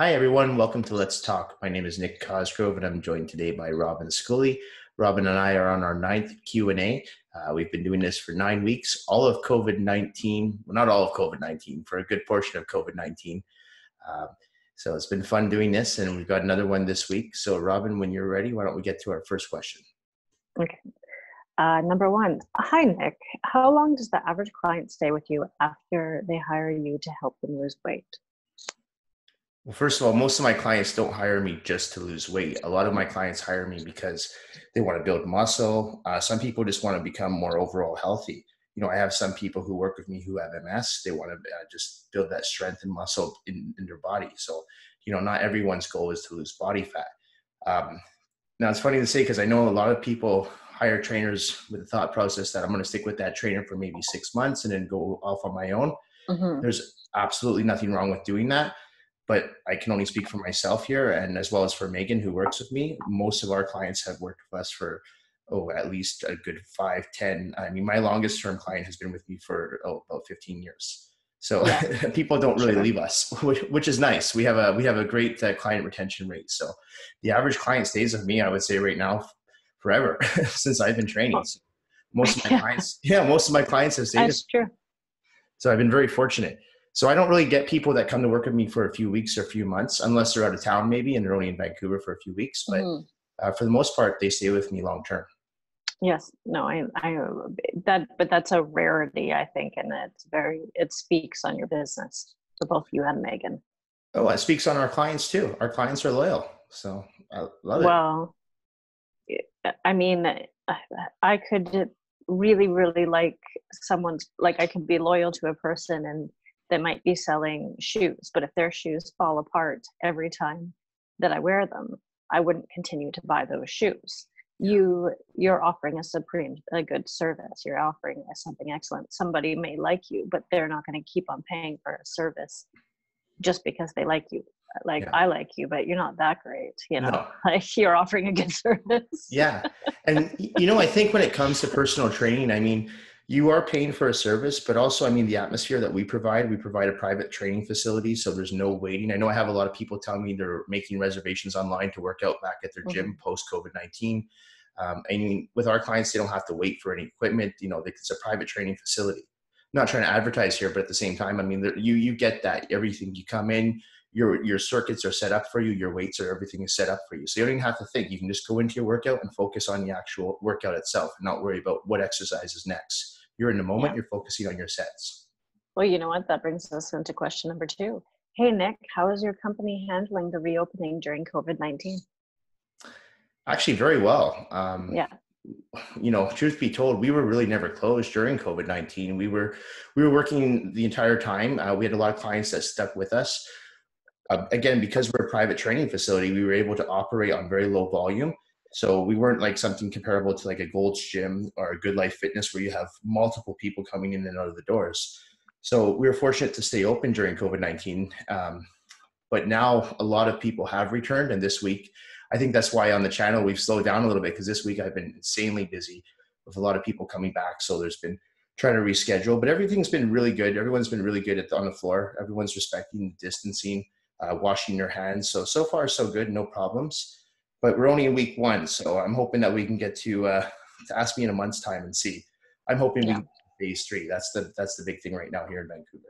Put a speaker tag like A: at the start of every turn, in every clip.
A: Hi, everyone. Welcome to Let's Talk. My name is Nick Cosgrove, and I'm joined today by Robyn Scully. Robyn and I are on our ninth Q&A. We've been doing this for 9 weeks, all of COVID-19, well, not all of COVID-19, for a good portion of COVID-19. So it's been fun doing this, and we've got another one this week. So Robyn, when you're ready, why don't we get to our first question?
B: Okay. Number one, hi, Nick. How long does the average client stay with you after they hire you to help them lose weight?
A: Well, first of all, most of my clients don't hire me just to lose weight. A lot of my clients hire me because they want to build muscle. Some people just want to become more overall healthy. You know, I have some people who work with me who have MS. They want to just build that strength and muscle in their body. So, you know, not everyone's goal is to lose body fat. Now, it's funny to say because I know a lot of people hire trainers with the thought process that I'm going to stick with that trainer for maybe 6 months and then go off on my own.
B: Mm-hmm.
A: There's absolutely nothing wrong with doing that. But I can only speak for myself here, and as well as for Megan, who works with me. Most of our clients have worked with us for, at least a good 5, 10. I mean, my longest term client has been with me for about 15 years. So yeah, people don't really leave us, which is nice. We have a great client retention rate. So the average client stays with me, I would say right now, forever since I've been training. So most of my clients have stayed.
B: That's true.
A: So I've been very fortunate. So I don't really get people that come to work with me for a few weeks or a few months, unless they're out of town maybe and they're only in Vancouver for a few weeks. But for the most part, they stay with me long term.
B: Yes, no, but that's a rarity, I think, and it speaks on your business for both you and Megan.
A: Oh, it speaks on our clients too. Our clients are loyal, so I love it.
B: Well, I mean, I could really, really like I could be loyal to a person and they might be selling shoes, but if their shoes fall apart every time that I wear them, I wouldn't continue to buy those shoes. You're offering a good service. You're offering something excellent. Somebody may like you, but they're not going to keep on paying for a service just because they like you. I like you, but you're not that great, you know. No. Like, you're offering a good service.
A: Yeah. And you know, I think when it comes to personal training, I mean, you are paying for a service, but also, I mean, the atmosphere that we provide a private training facility. So there's no waiting. I know I have a lot of people telling me they're making reservations online to work out back at their gym post COVID-19. I mean, with our clients, they don't have to wait for any equipment. You know, it's a private training facility. I'm not trying to advertise here, but at the same time, I mean, you get that. Everything, you come in, your circuits are set up for you, your weights everything is set up for you. So you don't even have to think. You can just go into your workout and focus on the actual workout itself and not worry about what exercise is next. You're in the moment, you're focusing on your sets.
B: Well, you know what? That brings us into question number 2. Hey, Nick, how is your company handling the reopening during COVID-19?
A: Actually, very well. You know, truth be told, we were really never closed during COVID-19. We were working the entire time. We had a lot of clients that stuck with us. Again, because we're a private training facility, we were able to operate on very low volume. So we weren't like something comparable to like a Gold's Gym or a Good Life Fitness where you have multiple people coming in and out of the doors. So we were fortunate to stay open during COVID-19. But now a lot of people have returned. And this week, I think that's why on the channel we've slowed down a little bit, because this week I've been insanely busy with a lot of people coming back. So there's been trying to reschedule, but everything's been really good. Everyone's been really good on the floor. Everyone's respecting the distancing, washing their hands. So far, so good, no problems. But we're only in week 1, so I'm hoping that we can get to ask me in a month's time and see. I'm hoping we can phase 3. That's the big thing right now here in Vancouver.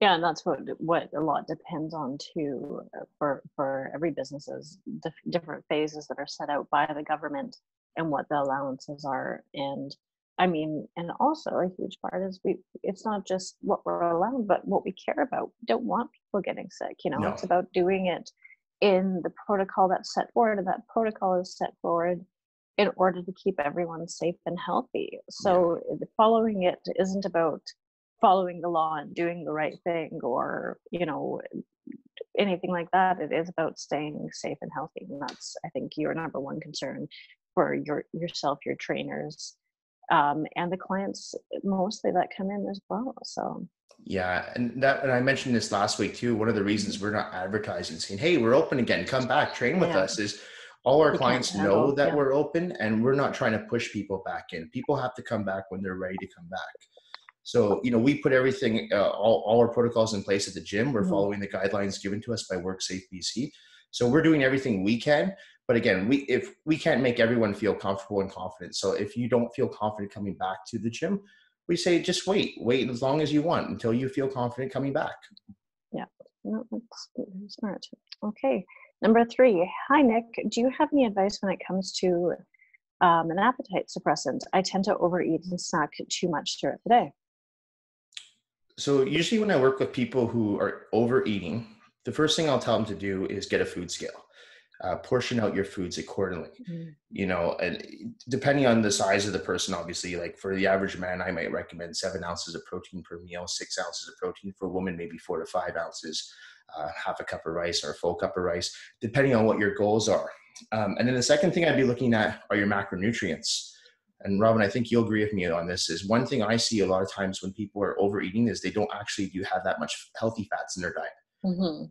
B: Yeah, and that's what a lot depends on too for every business's different phases that are set out by the government and what the allowances are. And I mean, and also a huge part is it's not just what we're allowed, but what we care about. We don't want people getting sick, you know. No. It's about doing it in the protocol that's set forward, and that protocol is set forward in order to keep everyone safe and healthy. So following it isn't about following the law and doing the right thing or, you know, anything like that. It is about staying safe and healthy. And that's, I think, your number one concern for yourself, your trainers, and the clients mostly that come in as well. So
A: yeah, and I mentioned this last week too. One of the reasons we're not advertising, saying, "Hey, we're open again, come back, train with us," is all our clients know that we're open, and we're not trying to push people back in. People have to come back when they're ready to come back. So, we put everything, all our protocols in place at the gym. We're following the guidelines given to us by WorkSafe BC. So we're doing everything we can. But again, if we can't make everyone feel comfortable and confident. So if you don't feel confident coming back to the gym, we say just wait as long as you want until you feel confident coming back.
B: Yeah, no, that's smart. Okay, number 3. Hi, Nick. Do you have any advice when it comes to an appetite suppressant? I tend to overeat and snack too much throughout the day.
A: So usually when I work with people who are overeating, the first thing I'll tell them to do is get a food scale. Portion out your foods accordingly. And depending on the size of the person, obviously, like for the average man, I might recommend 7 ounces of protein per meal, 6 ounces of protein. For a woman, maybe 4 to 5 ounces, half a cup of rice or a full cup of rice, depending on what your goals are. And then the second thing I'd be looking at are your macronutrients. And Robyn, I think you'll agree with me on this, is one thing I see a lot of times when people are overeating is they don't actually have that much healthy fats in their diet.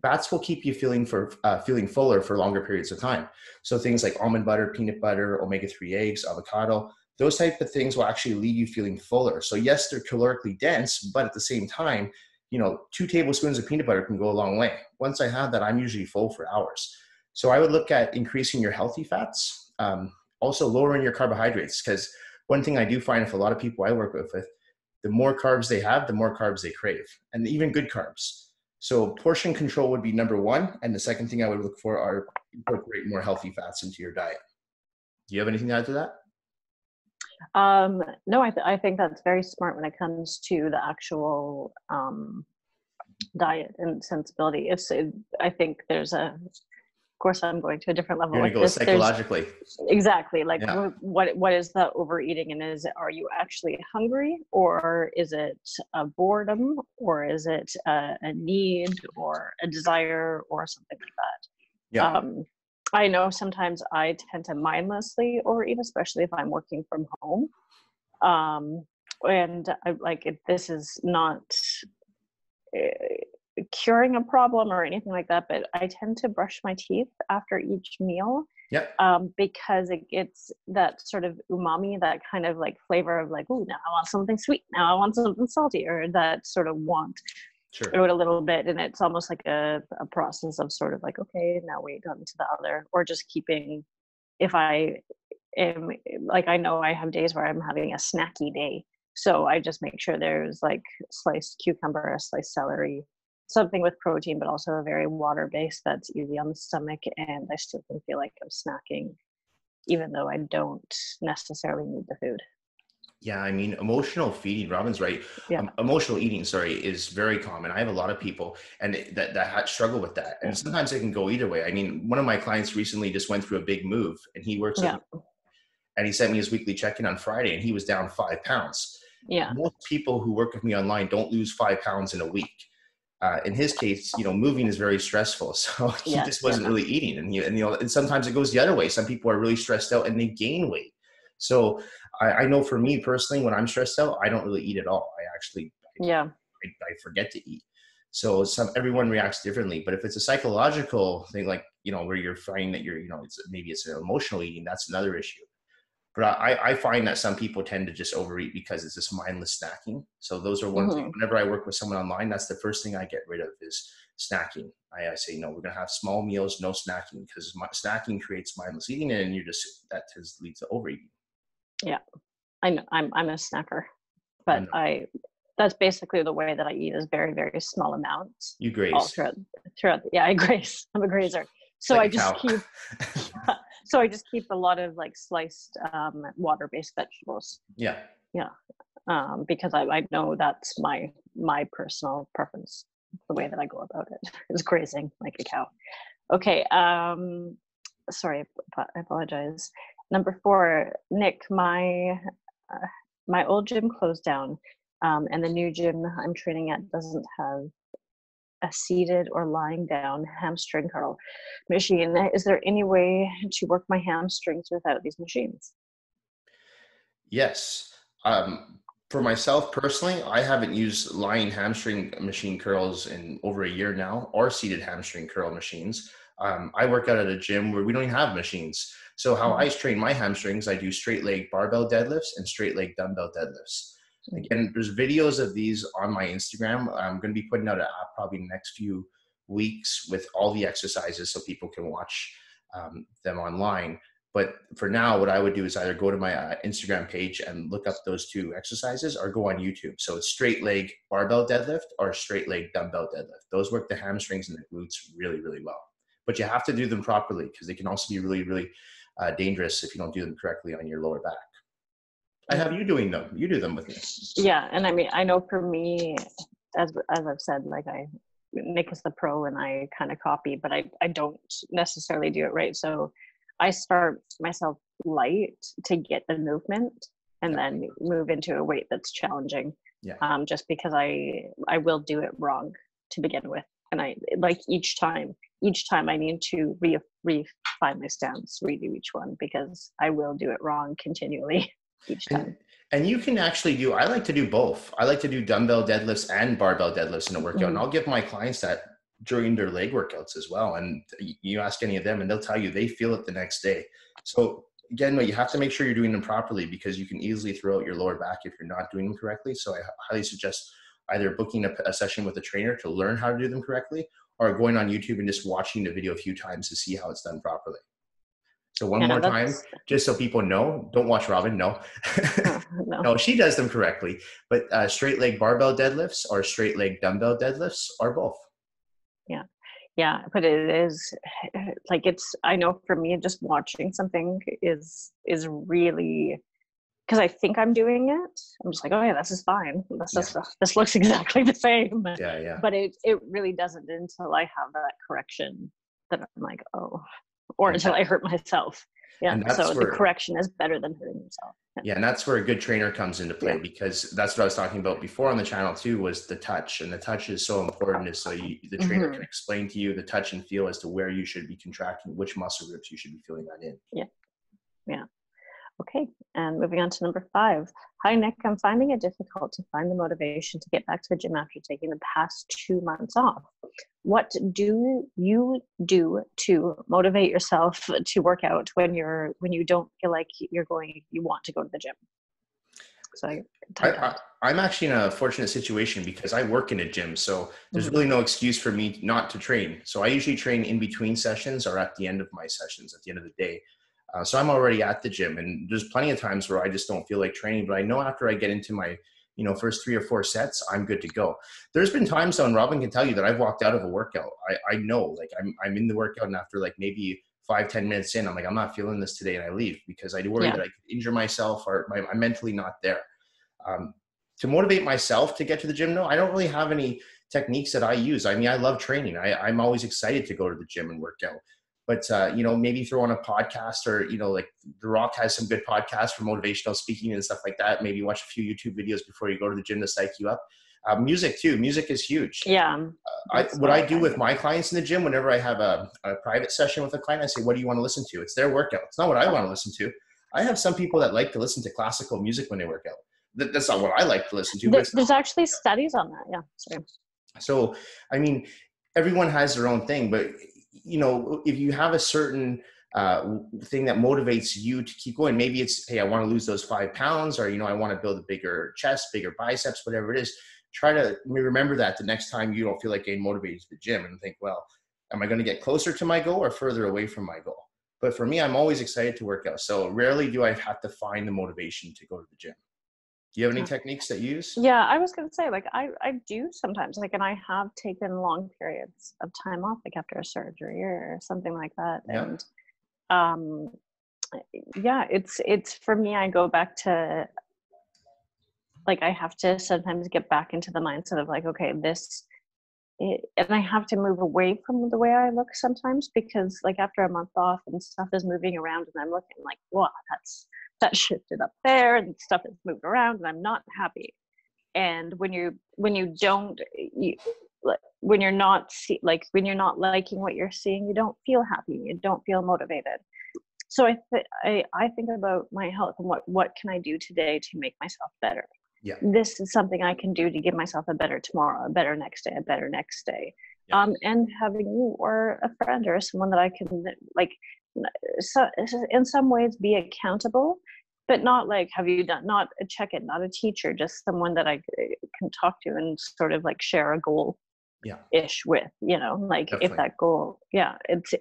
A: Fats will keep you feeling fuller for longer periods of time. So things like almond butter, peanut butter, omega-3 eggs, avocado, those type of things will actually leave you feeling fuller. So yes, they're calorically dense, but at the same time, 2 tablespoons of peanut butter can go a long way. Once I have that, I'm usually full for hours. So I would look at increasing your healthy fats, also lowering your carbohydrates, because one thing I do find with a lot of people I work with, the more carbs they have, the more carbs they crave, and even good carbs. So portion control would be number 1. And the second thing I would look for are incorporate more healthy fats into your diet. Do you have anything to add to that?
B: No, I think that's very smart when it comes to the actual diet and sensibility. I think there's of course, I'm going to a different level.
A: You're going to go psychologically.
B: Exactly. Like, yeah. What is the overeating? And are you actually hungry, or is it a boredom, or is it a need or a desire or something like that? Yeah. I know sometimes I tend to mindlessly overeat, especially if I'm working from home. And this is not curing a problem or anything like that, but I tend to brush my teeth after each meal.
A: Yep.
B: Because it gets that sort of umami, that kind of like flavor of like, oh, now I want something sweet, now I want something salty, or that sort of want.
A: Sure.
B: A little bit, and it's almost like a process of sort of like, okay, now wait on to the other, or just keeping. If I am like, I know I have days where I'm having a snacky day, so I just make sure there's like sliced cucumber, a sliced celery, something with protein, but also a very water based that's easy on the stomach, and I still can feel like I'm snacking, even though I don't necessarily need the food.
A: Yeah, I mean, emotional feeding, Robyn's right.
B: Yeah.
A: Emotional eating, is very common. I have a lot of people that struggle with that. And sometimes it can go either way. I mean, one of my clients recently just went through a big move, and he works and he sent me his weekly check-in on Friday, and he was down 5 pounds.
B: Yeah.
A: Most people who work with me online don't lose 5 pounds in a week. In his case, moving is very stressful. So he just wasn't really eating. And sometimes it goes the other way. Some people are really stressed out and they gain weight. So I know for me personally, when I'm stressed out, I don't really eat at all. I forget to eat. So everyone reacts differently. But if it's a psychological thing, like, where you're finding that maybe it's an emotional eating, that's another issue. But I find that some people tend to just overeat because it's this mindless snacking. So those are one thing. Whenever I work with someone online, that's the first thing I get rid of is snacking. I say, no, we're going to have small meals, no snacking, because snacking creates mindless eating, and that leads to overeating. Yeah,
B: I know. I'm a snacker, but that's basically the way that I eat, is very, very small amounts.
A: You graze.
B: All throughout. Yeah, I graze. I'm a grazer. So I just keep. So I just keep a lot of like sliced water-based vegetables.
A: Yeah.
B: Yeah. Because I know that's my personal preference. The way that I go about it is grazing like a cow. Okay. Sorry, I apologize. Number 4, Nick, my old gym closed down, and the new gym I'm training at doesn't have a seated or lying down hamstring curl machine. Is there any way to work my hamstrings without these machines?
A: Yes. For myself personally, I haven't used lying hamstring machine curls in over a year now, or seated hamstring curl machines. I work out at a gym where we don't even have machines. So how I train my hamstrings, I do straight leg barbell deadlifts and straight leg dumbbell deadlifts. Again, there's videos of these on my Instagram. I'm going to be putting out an app probably in the next few weeks with all the exercises so people can watch them online. But for now, what I would do is either go to my Instagram page and look up those two exercises, or go on YouTube. So it's straight leg barbell deadlift or straight leg dumbbell deadlift. Those work the hamstrings and the glutes really, really well. But you have to do them properly, because they can also be really, really dangerous if you don't do them correctly on your lower back. I have you doing them. You do them with me.
B: Yeah, and I mean, I know for me, as I've said, like Nick is the pro and I kind of copy, but I don't necessarily do it right. So I start myself light to get the movement, and then move into a weight that's challenging.
A: Yeah.
B: Just because I will do it wrong to begin with, and I like each time I need to refine my stance, redo each one, because I will do it wrong continually each time.
A: And you can actually do, I like to do both. I like to do dumbbell deadlifts and barbell deadlifts in a workout. And I'll give my clients that during their leg workouts as well. And you ask any of them and they'll tell you they feel it the next day. So again, you have to make sure you're doing them properly, because you can easily throw out your lower back if you're not doing them correctly. So I highly suggest either booking a session with a trainer to learn how to do them correctly, or going on YouTube and just watching the video a few times to see how it's done properly. So one more time, just so people know, don't watch Robyn. No, no, she does them correctly. But straight leg barbell deadlifts or straight leg dumbbell deadlifts are both.
B: Yeah, but it is like, I know for me, just watching something is really, because I think I'm doing it. I'm just like, oh yeah, this is fine. This looks exactly the same.
A: Yeah.
B: But it really doesn't until I have that correction that I'm like, oh, or until I hurt myself. Yeah. So the correction is better than hurting yourself.
A: Yeah, and that's where a good trainer comes into play, because that's what I was talking about before on the channel too, was the touch. And the touch is so important, is so the trainer can explain to you the touch and feel as to where you should be contracting, which muscle groups you should be feeling that in.
B: Yeah. Okay, and moving on to number 5. Hi, Nick. I'm finding it difficult to find the motivation to get back to the gym after taking the past 2 months off. What do you do to motivate yourself to work out when you don't feel like you want to go to the gym? So
A: I'm actually in a fortunate situation because I work in a gym, so there's really no excuse for me not to train. So I usually train in between sessions or at the end of my sessions, at the end of the day. So I'm already at the gym, and there's plenty of times where I just don't feel like training, but I know after I get into my, first 3 or 4 sets, I'm good to go. There's been times though, and Robyn can tell you, that I've walked out of a workout. I know, like I'm in the workout, and after like maybe 5-10 minutes in, I'm like, I'm not feeling this today, and I leave because I worry that I could injure myself, or I'm mentally not there. To motivate myself to get to the gym, no, I don't really have any techniques that I use. I mean, I love training. I'm always excited to go to the gym and work out. But, maybe throw on a podcast, or, like The Rock has some good podcasts for motivational speaking and stuff like that. Maybe watch a few YouTube videos before you go to the gym to psych you up. Music too. Music is huge.
B: Yeah.
A: What I do with my clients in the gym, whenever I have a private session with a client, I say, what do you want to listen to? It's their workout. It's not what I want to listen to. I have some people that like to listen to classical music when they work out. That's not what I like to listen to.
B: There's actually studies on that. Yeah. Sorry.
A: So, I mean, everyone has their own thing, but if you have a certain thing that motivates you to keep going, maybe it's, hey, I want to lose those 5 pounds, or, I want to build a bigger chest, bigger biceps, whatever it is. Try to remember that the next time you don't feel like getting motivated to the gym, and think, well, am I going to get closer to my goal or further away from my goal? But for me, I'm always excited to work out. So rarely do I have to find the motivation to go to the gym. Do you have any techniques that you use?
B: Yeah, I was going to say, like, I do sometimes, like, and I have taken long periods of time off, like after a surgery or something like that.
A: Yeah.
B: And it's for me, I go back to, like, I have to sometimes get back into the mindset of like, okay, and I have to move away from the way I look sometimes, because like after a month off and stuff is moving around and I'm looking like, wow, that shifted up there and stuff is moved around and I'm not happy. And when you're not liking what you're seeing, you don't feel happy, you don't feel motivated. So I think about my health and what can I do today to make myself better.
A: Yeah.
B: This is something I can do to give myself a better tomorrow, a better next day, a better next day.
A: Yeah.
B: And having you or a friend or someone that I can, like, so in some ways be accountable, but not like, have you done, not a check-in, not a teacher, just someone that I can talk to and sort of like share a goal
A: Yeah,
B: ish with, you know, like if
A: definitely.
B: that goal, yeah, it's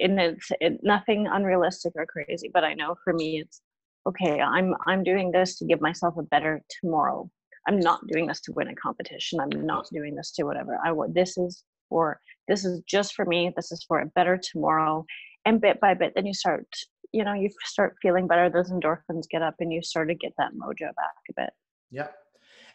B: nothing unrealistic or crazy, but I know for me it's okay, I'm doing this to give myself a better tomorrow. I'm not doing this to win a competition. I'm not doing this to whatever. This is just for me. This is for a better tomorrow. And bit by bit, then you start, you know, you start feeling better. Those endorphins get up and you sort of get that mojo back a bit.
A: Yeah.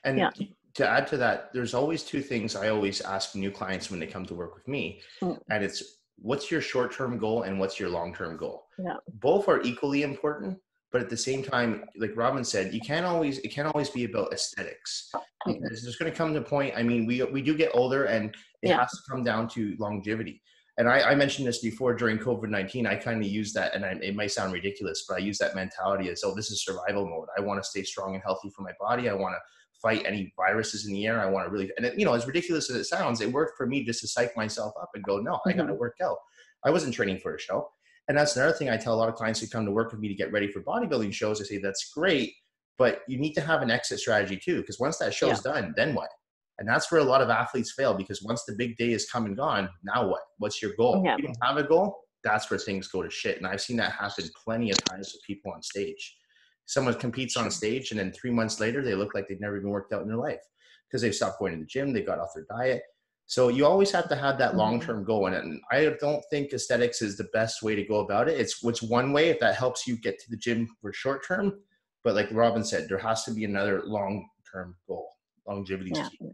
B: Yeah.
A: And to add to that, there's always two things I always ask new clients when they come to work with me.
B: Mm.
A: And it's, what's your short-term goal and what's your long-term goal?
B: Yeah.
A: Both are equally important, but at the same time, like Robyn said, it can't always be about aesthetics, because there's going to come to a point. I mean, we do get older, and it has to come down to longevity. And I mentioned this before during COVID-19. I kind of use that, and it might sound ridiculous, but I use that mentality as, oh, this is survival mode. I want to stay strong and healthy for my body. I want to fight any viruses in the air. I want to really, and it, you know, as ridiculous as it sounds, it worked for me just to psych myself up and go, no, I got to work out. I wasn't training for a show. And that's another thing I tell a lot of clients who come to work with me to get ready for bodybuilding shows. I say, that's great, but you need to have an exit strategy too, because once that show's done, then what? And that's where a lot of athletes fail, because once the big day is come and gone, now what? What's your goal?
B: Yeah.
A: If you don't have a goal, that's where things go to shit. And I've seen that happen plenty of times with people on stage. Someone competes on stage, and then 3 months later, they look like they've never even worked out in their life because they've stopped going to the gym, they got off their diet. So you always have to have that long-term goal. And I don't think aesthetics is the best way to go about it. It's one way if that helps you get to the gym for short-term. But like Robyn said, there has to be another long-term goal. Longevity is key.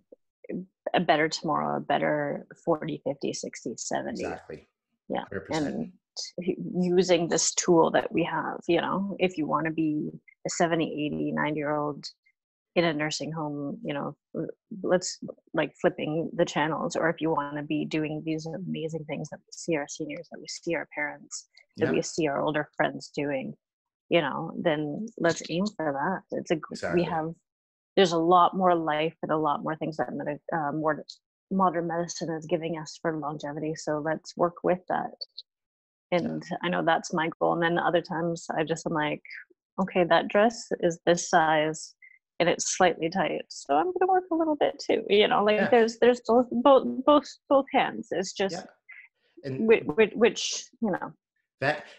B: A better tomorrow, a better 40, 50, 60, 70.
A: Exactly.
B: Yeah.
A: 100%.
B: And using this tool that we have, you know, if you want to be a 70, 80, 90-year-old in a nursing home, you know, let's like flipping the channels, or if you want to be doing these amazing things that we see our seniors, that we see our parents, that we see our older friends doing, you know, then let's aim for that. It's there's a lot more life and a lot more things that more modern medicine is giving us for longevity. So let's work with that. And I know that's my goal. And then other times I'm like, okay, that dress is this size and it's slightly tight, so I'm going to work a little bit too. You know, like there's both hands. It's just
A: and
B: which you know.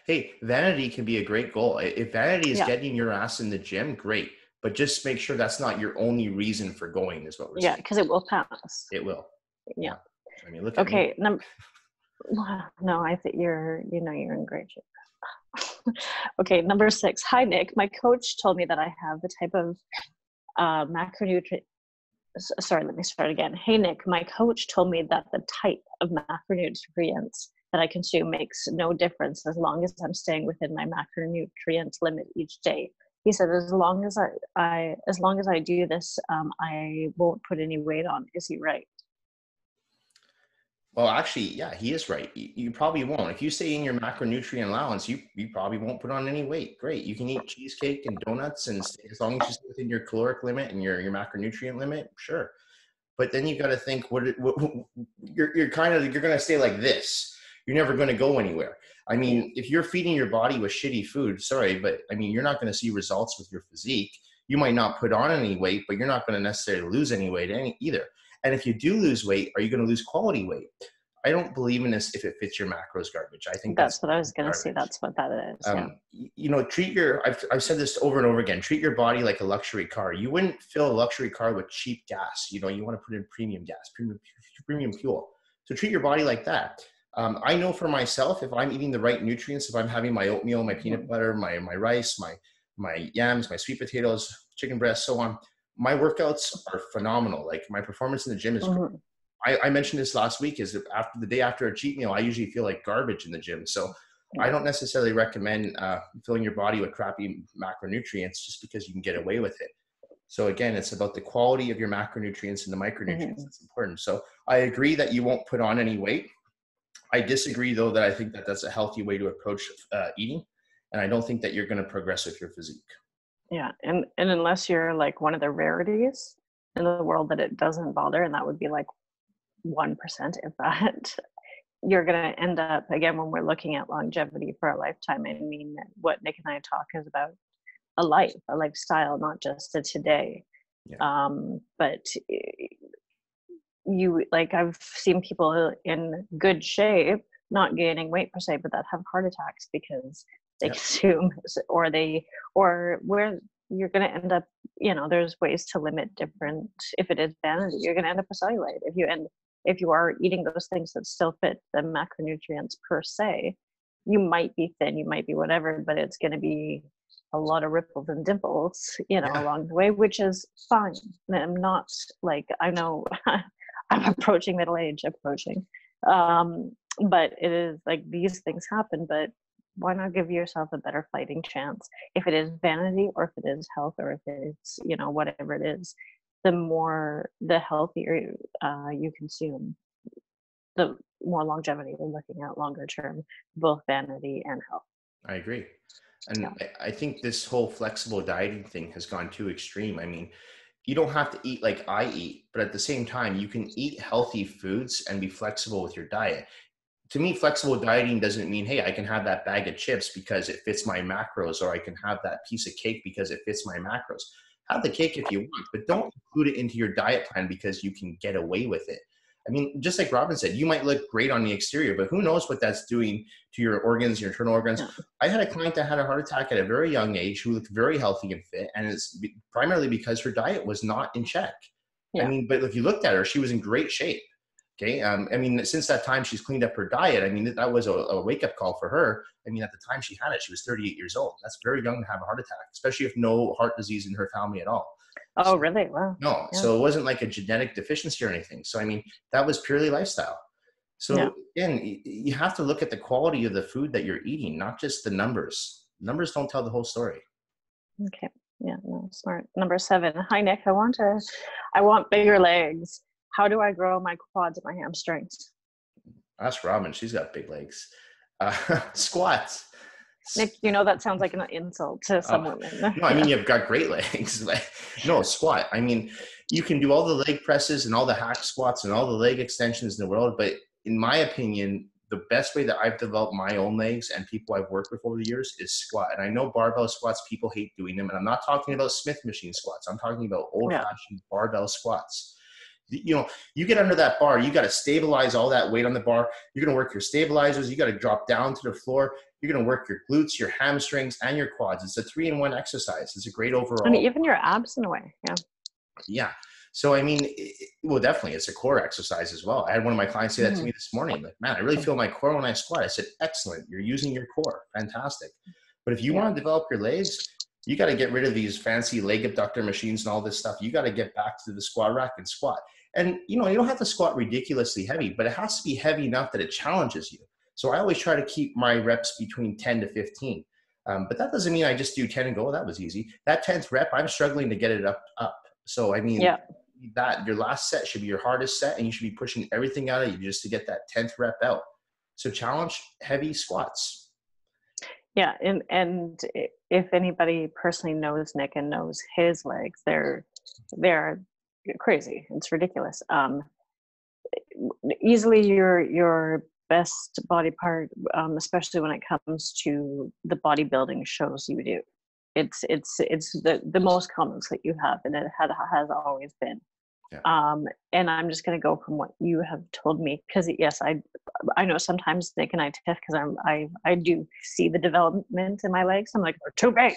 A: Hey, vanity can be a great goal. If vanity is getting your ass in the gym, great. But just make sure that's not your only reason for going, is what we're saying.
B: Yeah, because it will pass.
A: It will.
B: Yeah.
A: I mean, look at me.
B: No, I think you're in great shape. Okay, number 6. Hi, Nick. My coach told me that I have the type of macronutrient. Sorry, let me start again. Hey, Nick. My coach told me that the type of macronutrients that I consume makes no difference as long as I'm staying within my macronutrient limit each day. He said, as long as I do this, I won't put any weight on. Is he right?
A: Well, actually, yeah, he is right. You probably won't. If you stay in your macronutrient allowance, you probably won't put on any weight. Great. You can eat cheesecake and donuts and stay, as long as you stay within your caloric limit and your macronutrient limit, sure. But then you got to think, you're going to stay like this. You're never going to go anywhere. I mean, if you're feeding your body with shitty food, sorry, but I mean, you're not going to see results with your physique. You might not put on any weight, but you're not going to necessarily lose any weight either. And if you do lose weight, are you going to lose quality weight? I don't believe in this if it fits your macros garbage. I think
B: that's what I was going to say. That's what that is.
A: You know, I've said this over and over again, treat your body like a luxury car. You wouldn't fill a luxury car with cheap gas. You know, you want to put in premium gas, premium fuel. So treat your body like that. I know for myself, if I'm eating the right nutrients, if I'm having my oatmeal, my peanut butter, my rice, my yams, my sweet potatoes, chicken breast, so on, my workouts are phenomenal. Like my performance in the gym is great. I mentioned this last week, is after the day after a cheat meal, I usually feel like garbage in the gym. So I don't necessarily recommend filling your body with crappy macronutrients just because you can get away with it. So again, it's about the quality of your macronutrients and the micronutrients that's important. So I agree that you won't put on any weight. I disagree, though, that I think that that's a healthy way to approach eating. And I don't think that you're going to progress with your physique.
B: Yeah. And unless you're like one of the rarities in the world that it doesn't bother, and that would be like 1%, if that, you're going to end up, again, when we're looking at longevity for a lifetime, I mean, what Nick and I talk is about a lifestyle, not just a today.
A: Yeah.
B: But I've seen people in good shape not gaining weight per se, but that have heart attacks because they consume, or where you're going to end up, there's ways to limit different. If it is vanity, you're going to end up with cellulite. If you are eating those things that still fit the macronutrients per se, you might be thin, you might be whatever, but it's going to be a lot of ripples and dimples, along the way, which is fine. I'm not I know I'm approaching middle age, but it is these things happen, but why not give yourself a better fighting chance? If it is vanity, or if it is health, or if it's, whatever it is, the healthier you consume, the more longevity we're looking at longer term, both vanity and health.
A: I agree. And I think this whole flexible dieting thing has gone too extreme. I mean, you don't have to eat like I eat, but at the same time, you can eat healthy foods and be flexible with your diet. To me, flexible dieting doesn't mean, hey, I can have that bag of chips because it fits my macros, or I can have that piece of cake because it fits my macros. Have the cake if you want, but don't include it into your diet plan because you can get away with it. I mean, just like Robyn said, you might look great on the exterior, but who knows what that's doing to your organs, your internal organs. Yeah. I had a client that had a heart attack at a very young age who looked very healthy and fit, and it's primarily because her diet was not in check. Yeah. I mean, but if you looked at her, she was in great shape. Okay. I mean, since that time, she's cleaned up her diet. I mean, that was a wake-up call for her. I mean, at the time she had it, she was 38 years old. That's very young to have a heart attack, especially if no heart disease in her family at all.
B: Oh, really? Wow.
A: No. Yeah. So it wasn't like a genetic deficiency or anything. So, I mean, that was purely lifestyle. So again, you have to look at the quality of the food that you're eating, not just the numbers. Numbers don't tell the whole story.
B: Okay. Yeah, no, smart. Number 7. Hi, Nick. I want bigger legs. How do I grow my quads and my hamstrings?
A: Ask Robyn. She's got big legs. Squats.
B: Nick, that sounds like an insult to some women.
A: No, I mean, you've got great legs. No, squat. I mean, you can do all the leg presses and all the hack squats and all the leg extensions in the world. But in my opinion, the best way that I've developed my own legs and people I've worked with over the years is squat. And I know barbell squats, people hate doing them. And I'm not talking about Smith machine squats. I'm talking about old-fashioned barbell squats. You get under that bar, you got to stabilize all that weight on the bar. You're going to work your stabilizers. You got to drop down to the floor. You're going to work your glutes, your hamstrings, and your quads. It's a 3-in-1 exercise. It's a great overall.
B: And even your abs in a way. Yeah.
A: Yeah. So, I mean, definitely it's a core exercise as well. I had one of my clients say that to me this morning. Like, man, I really feel my core when I squat. I said, excellent. You're using your core. Fantastic. But if you want to develop your legs, you got to get rid of these fancy leg abductor machines and all this stuff. You got to get back to the squat rack and squat. And, you don't have to squat ridiculously heavy, but it has to be heavy enough that it challenges you. So I always try to keep my reps between 10 to 15. But that doesn't mean I just do 10 and go, oh, that was easy. That 10th rep, I'm struggling to get it up. So, I mean, that your last set should be your hardest set, and you should be pushing everything out of you just to get that 10th rep out. So challenge heavy squats.
B: Yeah. And if anybody personally knows Nick and knows his legs, they're crazy. It's ridiculous. Easily your best body part, especially when it comes to the bodybuilding shows you do. It's the most comments that you have, and it has always been. Yeah. And I'm just going to go from what you have told me, because yes, I know sometimes Nick and I tiff because I do see the development in my legs. I'm like, they're too big.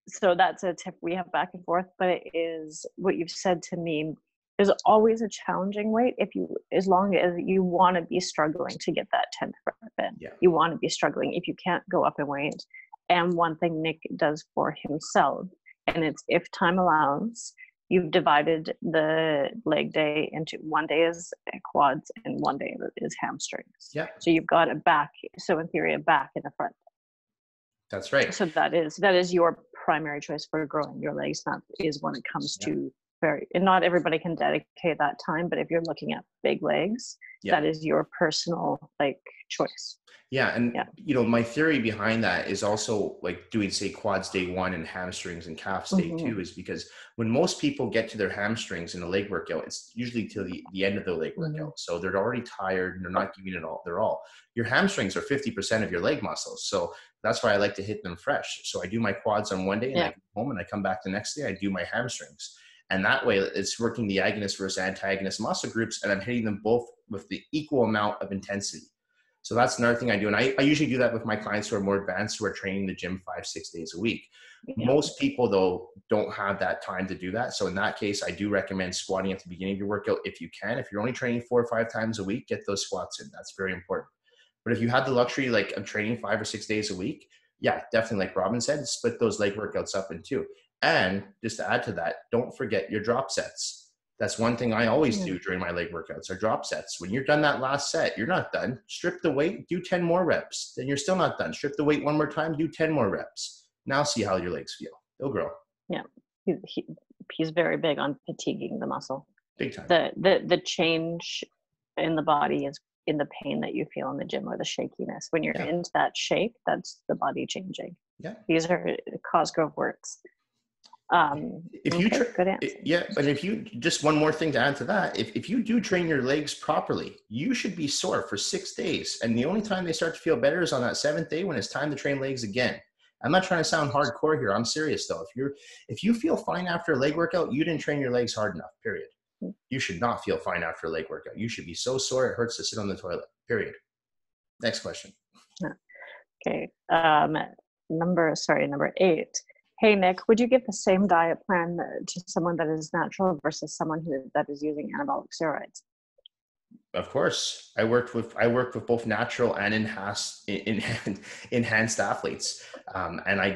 B: So that's a tip we have back and forth, but it is what you've said to me is always a challenging weight. As long as you want to be struggling to get that 10th rep in, you want to be struggling if you can't go up in weight. And one thing Nick does for himself, and it's if time allows, you've divided the leg day into one day is quads and one day is hamstrings. Yeah. So you've got a back. So in theory, a back and a front.
A: That's right.
B: So that is your primary choice for growing your legs. That is when it comes to and not everybody can dedicate that time, but if you're looking at big legs, that is your personal choice.
A: Yeah. And, my theory behind that is also like doing, say, quads day 1 and hamstrings and calves day 2, is because when most people get to their hamstrings in a leg workout, it's usually till the end of the leg workout. So they're already tired and they're not giving it all their all. Your hamstrings are 50% of your leg muscles. So that's why I like to hit them fresh. So I do my quads on one day and I go home, and I come back the next day, I do my hamstrings. And that way it's working the agonist versus antagonist muscle groups, and I'm hitting them both with the equal amount of intensity. So that's another thing I do. And I usually do that with my clients who are more advanced, who are training the gym 5-6 days a week. Most people, though, don't have that time to do that. So in that case, I do recommend squatting at the beginning of your workout if you can. If you're only training 4 or 5 times a week, get those squats in. That's very important. But if you have the luxury of training 5 or 6 days a week, definitely, like Robyn said, split those leg workouts up in 2. And just to add to that, don't forget your drop sets. That's one thing I always do during my leg workouts, are drop sets. When you're done that last set, you're not done. Strip the weight, do 10 more reps. Then you're still not done. Strip the weight one more time, do 10 more reps. Now see how your legs feel. They'll grow.
B: Yeah. He's very big on fatiguing the muscle.
A: Big time.
B: The change in the body is in the pain that you feel in the gym, or the shakiness. When you're into that shake, that's the body changing.
A: Yeah.
B: These are Cosgrove works.
A: If you good answer. And if you, just one more thing to add to that, if you do train your legs properly, you should be sore for 6 days, and the only time they start to feel better is on that 7th day, when it's time to train legs again. I'm not trying to sound hardcore here. I'm serious though. If you feel fine after a leg workout, you didn't train your legs hard enough, period. You should not feel fine after a leg workout. You should be so sore it hurts to sit on the toilet, period. Next question.
B: Okay. Number 8. Hey, Nick, would you give the same diet plan to someone that is natural versus someone that is using anabolic steroids?
A: Of course. I work with both natural and enhanced athletes. And I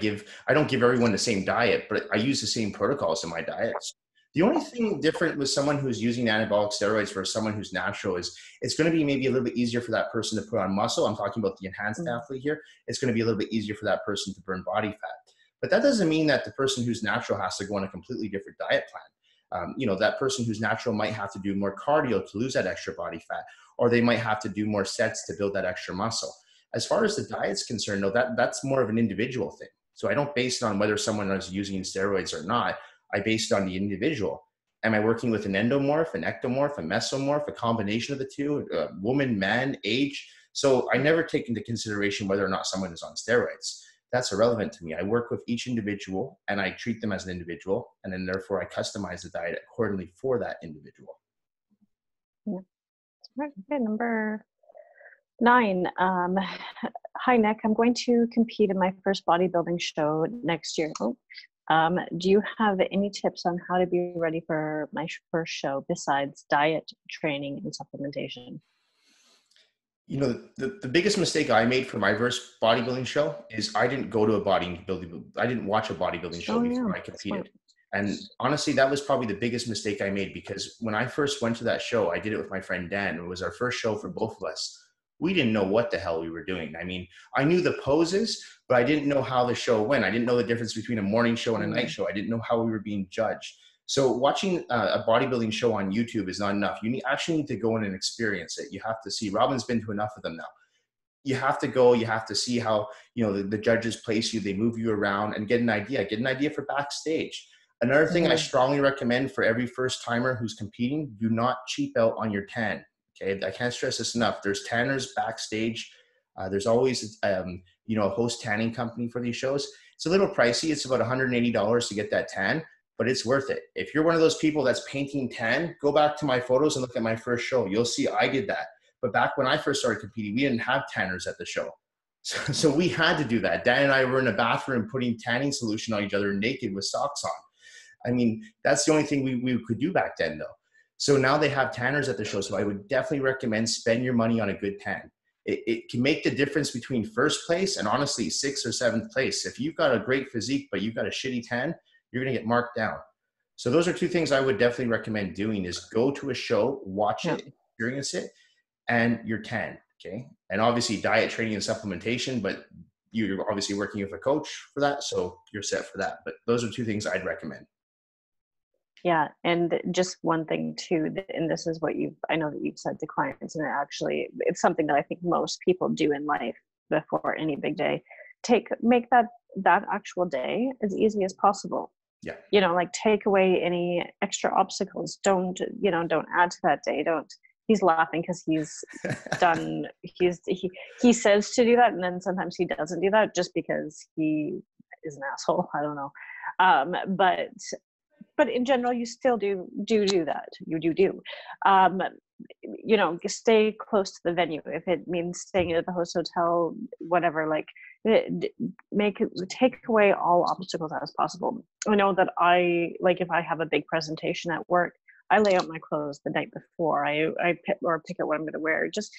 A: don't give everyone the same diet, but I use the same protocols in my diets. The only thing different with someone who's using anabolic steroids versus someone who's natural is it's going to be maybe a little bit easier for that person to put on muscle. I'm talking about the enhanced athlete here. It's going to be a little bit easier for that person to burn body fat. But that doesn't mean that the person who's natural has to go on a completely different diet plan. That person who's natural might have to do more cardio to lose that extra body fat, or they might have to do more sets to build that extra muscle. As far as the diet's concerned, though, that's more of an individual thing. So I don't base it on whether someone is using steroids or not. I base it on the individual. Am I working with an endomorph, an ectomorph, a mesomorph, a combination of the two, woman, man, age? So I never take into consideration whether or not someone is on steroids. That's irrelevant to me. I work with each individual and I treat them as an individual, and then therefore I customize the diet accordingly for that individual.
B: Yeah. Okay, number 9. Hi, Nick. I'm going to compete in my first bodybuilding show next year. Do you have any tips on how to be ready for my first show besides diet, training, and supplementation?
A: The biggest mistake I made for my first bodybuilding show is I didn't watch a bodybuilding show before I competed. And honestly, that was probably the biggest mistake I made, because when I first went to that show, I did it with my friend Dan. It was our first show for both of us. We didn't know what the hell we were doing. I mean, I knew the poses, but I didn't know how the show went. I didn't know the difference between a morning show and a night show. I didn't know how we were being judged. So watching a bodybuilding show on YouTube is not enough. You actually need to go in and experience it. You have to see. Robyn's been to enough of them now. You have to go. You have to see how the judges place you. They move you around and get an idea. Get an idea for backstage. Another thing I strongly recommend for every first timer who's competing: do not cheap out on your tan. Okay, I can't stress this enough. There's tanners backstage. There's always a host tanning company for these shows. It's a little pricey. It's about $180 to get that tan. But it's worth it. If you're one of those people that's painting tan, go back to my photos and look at my first show. You'll see I did that. But back when I first started competing, we didn't have tanners at the show. So we had to do that. Dan and I were in a bathroom putting tanning solution on each other naked with socks on. I mean, that's the only thing we could do back then, though. So now they have tanners at the show. So I would definitely recommend spend your money on a good tan. It can make the difference between first place and honestly 6th or 7th place. If you've got a great physique, but you've got a shitty tan, you're going to get marked down. So those are 2 things I would definitely recommend doing: is go to a show, watch it, experience it, and your tan. Okay. And obviously diet, training, and supplementation, but you're obviously working with a coach for that. So you're set for that. But those are 2 things I'd recommend.
B: Yeah, and just one thing too, and this is what I know that you've said to clients, and actually, it's something that I think most people do in life before any big day. Make that actual day as easy as possible.
A: Yeah.
B: Like take away any extra obstacles. Don't add to that day. Don't. He's laughing because he says to do that, and then sometimes he doesn't do that just because he is an asshole. I don't know, but in general, you still do that. You do. Stay close to the venue. If it means staying at the host hotel, whatever, like take away all obstacles as possible. I know that if I have a big presentation at work, I lay out my clothes the night before. I pick out what I'm going to wear, just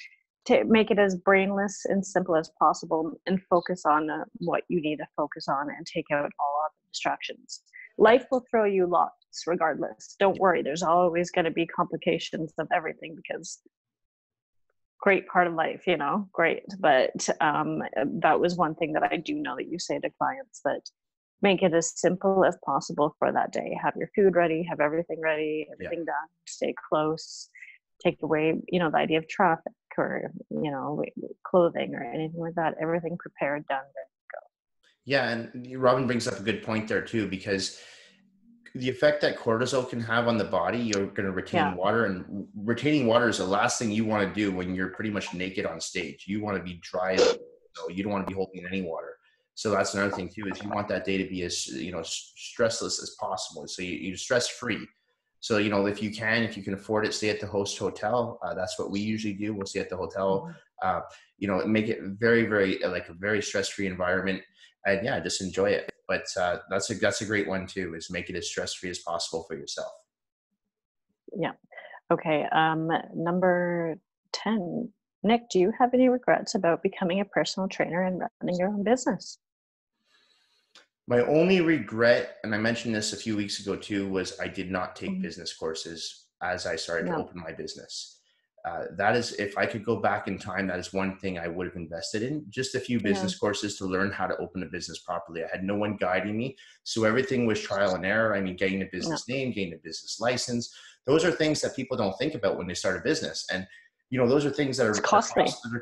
B: to make it as brainless and simple as possible, and focus on what you need to focus on, and take out all other distractions. Life will throw you lots regardless. Don't worry. There's always going to be complications of everything, because great part of life, great. But that was one thing that I do know that you say to clients, that make it as simple as possible for that day. Have your food ready, have everything ready, everything done, stay close, take away, the idea of traffic or, clothing or anything like that. Everything prepared, done, ready to go.
A: Yeah, and Robyn brings up a good point there too, because the effect that cortisol can have on the body, you're going to retain water, and retaining water is the last thing you want to do when you're pretty much naked on stage. You want to be dry, so you don't want to be holding any water. So that's another thing too, is you want that day to be as, stressless as possible. So you're stress free. So, if you can afford it, stay at the host hotel. That's what we usually do. We'll stay at the hotel, make it very, very, like a very stress-free environment, and just enjoy it. But that's a great one too, is make it as stress-free as possible for yourself.
B: Yeah. Okay. Number 10, Nick, do you have any regrets about becoming a personal trainer and running your own business?
A: My only regret, and I mentioned this a few weeks ago too, was I did not take business courses as I started to open my business. That is, if I could go back in time, that is one thing I would have invested in. Just a few business courses to learn how to open a business properly. I had no one guiding me. So everything was trial and error. I mean, getting a business name, getting a business license. Those are things that people don't think about when they start a business. And those are things that are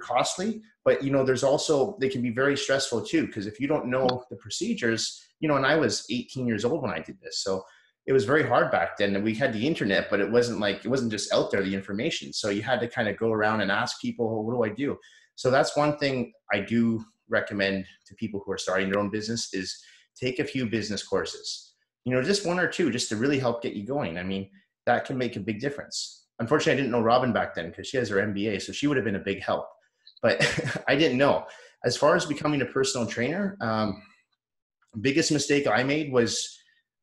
A: costly, but there's also, they can be very stressful too, because if you don't know the procedures, and I was 18 years old when I did this. So it was very hard back then, and we had the internet, but it wasn't just out there, the information. So you had to kind of go around and ask people, what do I do? So that's one thing I do recommend to people who are starting their own business, is take a few business courses, just one or two, just to really help get you going. I mean, that can make a big difference. Unfortunately, I didn't know Robyn back then, because she has her MBA, so she would have been a big help. But I didn't know. As far as becoming a personal trainer, biggest mistake I made was,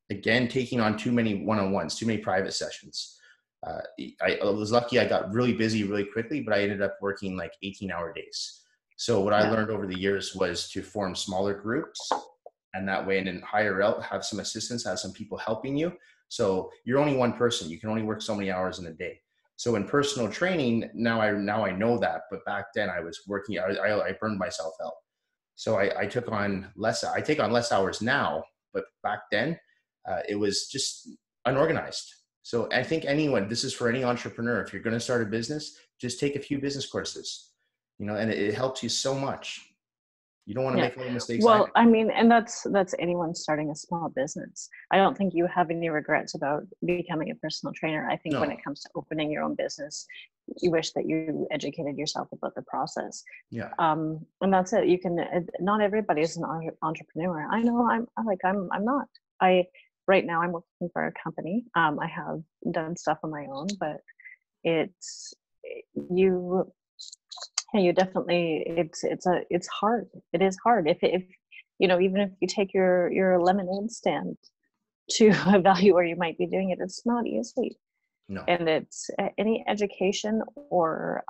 A: again, taking on too many one-on-ones, too many private sessions. I was lucky I got really busy really quickly, but I ended up working like 18-hour days. So what I learned over the years was to form smaller groups, and that way, and then hire out, have some assistance, have some people helping you. So you're only one person. You can only work so many hours in a day. So in personal training, now I know that, but back then I was working, I burned myself out. So I took on less, I take on less hours now, but back then it was just unorganized. So I think this is for any entrepreneur. If you're going to start a business, just take a few business courses, and it helps you so much. You don't want to make little mistakes.
B: Well, I mean, and that's anyone starting a small business. I don't think you have any regrets about becoming a personal trainer. I think when it comes to opening your own business, you wish that you educated yourself about the process.
A: Yeah.
B: And that's it. You can. Not everybody is an entrepreneur. I know. I'm not. Right now I'm working for a company. I have done stuff on my own, but you definitely, it's hard. It is hard. If even if you take your lemonade stand to evaluate where you might be doing it, it's not easy.
A: No.
B: And it's any education or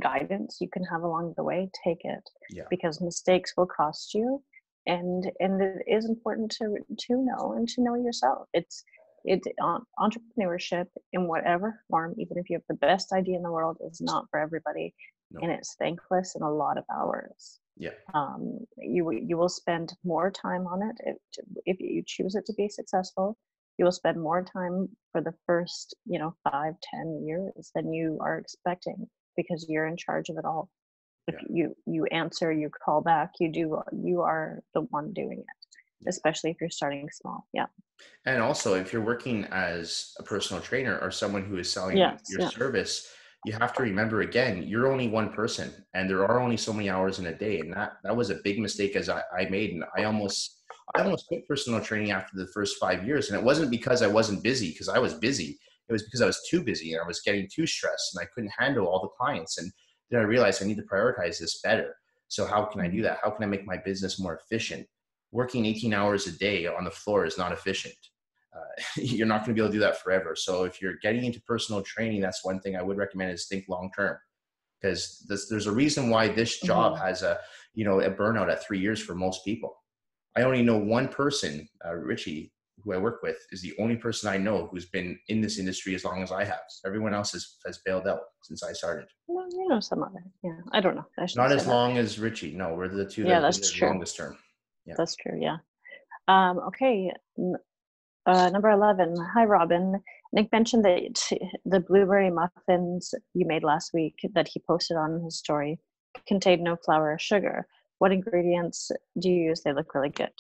B: guidance you can have along the way, take it.
A: Yeah.
B: Because mistakes will cost you, and it is important to know and to know yourself. It's entrepreneurship in whatever form, even if you have the best idea in the world, is not for everybody. No. And it's thankless and a lot of hours.
A: Yeah.
B: You will spend more time on it if you choose it to be successful, you will spend more time for the first, 5-10 years than you are expecting, because you're in charge of it all. If you answer, you call back, you are the one doing it, especially if you're starting small. Yeah.
A: And also, if you're working as a personal trainer or someone who is selling your service, you have to remember, again, you're only one person and there are only so many hours in a day. And that was a big mistake as I made. And I almost quit personal training after the first 5 years. And it wasn't because I wasn't busy, because I was busy. It was because I was too busy and I was getting too stressed and I couldn't handle all the clients. And then I realized I need to prioritize this better. So how can I do that? How can I make my business more efficient? Working 18 hours a day on the floor is not efficient. You're not going to be able to do that forever. So if you're getting into personal training, that's one thing I would recommend, is think long-term, because there's a reason why this job has a burnout at 3 years for most people. I only know one person, Richie, who I work with, is the only person I know who's been in this industry as long as I have. Everyone else has bailed out since I started.
B: Well, some other. Yeah. I don't know.
A: Not as long as Richie. No, we're the two that have been the longest term.
B: Yeah. That's true. Yeah. Okay. Number 11. Hi, Robyn. Nick mentioned that the blueberry muffins you made last week that he posted on his story contained no flour or sugar. What ingredients do you use? They look really good.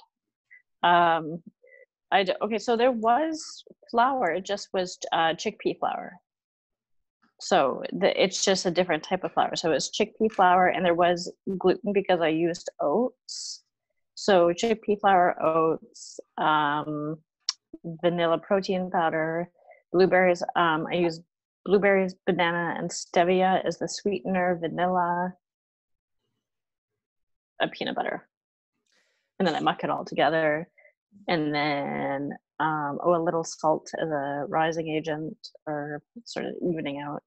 B: Okay, so there was flour. It just was chickpea flour. So it's just a different type of flour. So it's chickpea flour, and there was gluten because I used oats. So chickpea flour, oats, vanilla protein powder, blueberries. I use blueberries, banana, and stevia as the sweetener, vanilla, a peanut butter. And then I muck it all together. And then a little salt as a rising agent, or sort of evening out.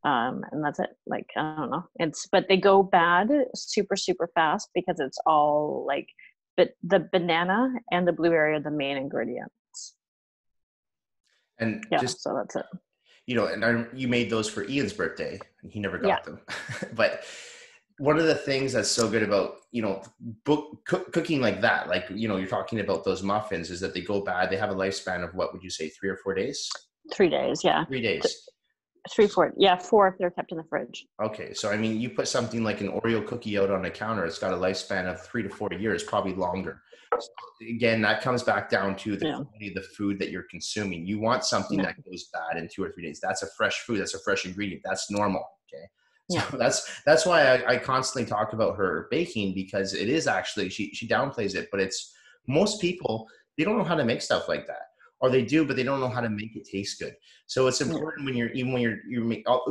B: And that's it. Like, I don't know. But they go bad super, super fast because it's all like, but the banana and the blueberry are the main ingredients.
A: And
B: so that's it.
A: And you made those for Ian's birthday and he never got them. But one of the things that's so good about, cooking like that, like, you're talking about those muffins, is that they go bad. They have a lifespan of, what would you say, 3 or 4 days?
B: 3 days. Yeah.
A: 3 days.
B: 3, 4. Yeah. 4 if they're kept in the fridge.
A: Okay. So, I mean, you put something like an Oreo cookie out on a counter, it's got a lifespan of 3 to 4 years, probably longer. So again, that comes back down to the quality of the food that you're consuming. You want something that goes bad in 2 or 3 days. That's a fresh food. That's a fresh ingredient. That's normal. Okay. So that's why I constantly talk about her baking, because it is actually, she downplays it, but it's, most people, they don't know how to make stuff like that, or they do, but they don't know how to make it taste good. So it's important when you're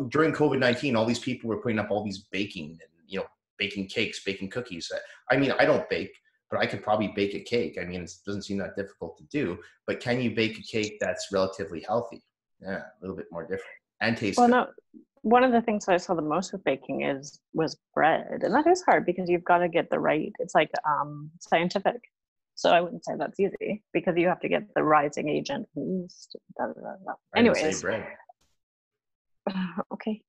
A: during COVID-19, all these people were putting up all these baking and, baking cakes, baking cookies. I mean, I don't bake, but I could probably bake a cake. I mean, it doesn't seem that difficult to do, but can you bake a cake that's relatively healthy? Yeah, a little bit more different and taste good.
B: No. One of the things I saw the most with baking was bread, and that is hard because you've got to get the right. It's like scientific, so I wouldn't say that's easy because you have to get the rising agent, yeast. Anyways,
A: I say bread.
B: Okay,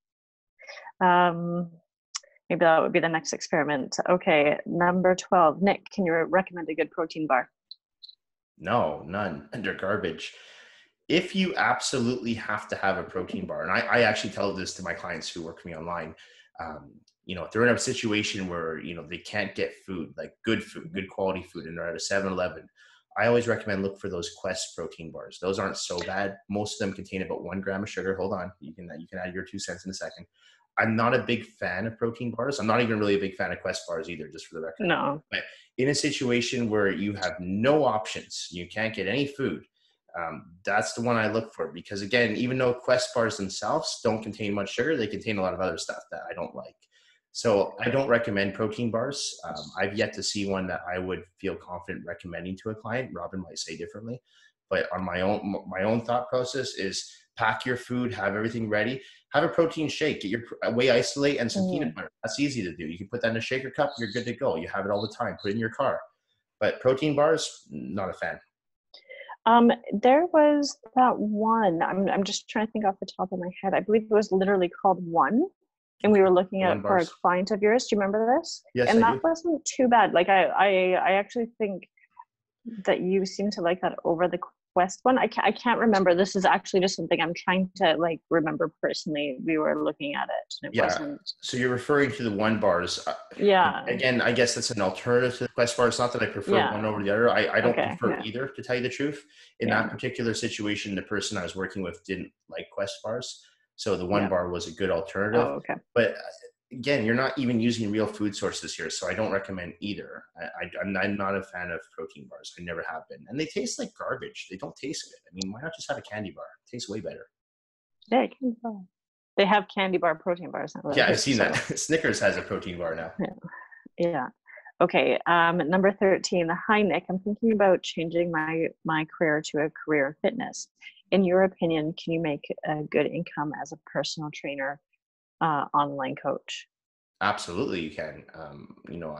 B: maybe that would be the next experiment. Okay, number 12. Nick, can you recommend a good protein bar? No,
A: none. They're garbage. If you absolutely have to have a protein bar, and I actually tell this to my clients who work with me online, if they're in a situation where, they can't get food, like good food, good quality food, and they're at a 7-Eleven, I always recommend look for those Quest protein bars. Those aren't so bad. Most of them contain about 1 gram of sugar. Hold on. You can add your 2 cents in a second. I'm not a big fan of protein bars. I'm not even really a big fan of Quest bars either, just for the record.
B: No.
A: But in a situation where you have no options, you can't get any food, that's the one I look for, because again, even though Quest bars themselves don't contain much sugar, they contain a lot of other stuff that I don't like. So I don't recommend protein bars. I've yet to see one that I would feel confident recommending to a client. Robyn might say differently, but on my own thought process is pack your food, have everything ready, have a protein shake, get your whey isolate and some peanut butter. That's easy to do. You can put that in a shaker cup. You're good to go. You have it all the time. Put it in your car. But protein bars, not a fan.
B: There was that one, I'm just trying to think off the top of my head. I believe it was literally called One, and we were looking at it for a client of yours. Do you remember this?
A: Yes,
B: and that wasn't too bad. Like I actually think that you seem to like that over the Quest one? I can't remember. This is actually just something I'm trying to like remember personally. We were looking at it and it wasn't.
A: So you're referring to the one bars.
B: Yeah.
A: Again, I guess that's an alternative to the Quest bar. It's not that I prefer one over the other. I don't prefer either, to tell you the truth. In that particular situation, the person I was working with didn't like Quest bars. So the one bar was a good alternative.
B: Oh, okay.
A: But again, you're not even using real food sources here, so I don't recommend either. I'm not a fan of protein bars. I never have been. And they taste like garbage. They don't taste good. I mean, why not just have a candy bar? It tastes way better.
B: Yeah, candy bar. They have candy bar protein bars now.
A: Yeah, I've seen that. Snickers has a protein bar now.
B: Yeah. Okay. Number 13. Hi, Nick. I'm thinking about changing my career to a career of fitness. In your opinion, can you make a good income as a personal trainer, online coach?
A: Absolutely, you can. You know,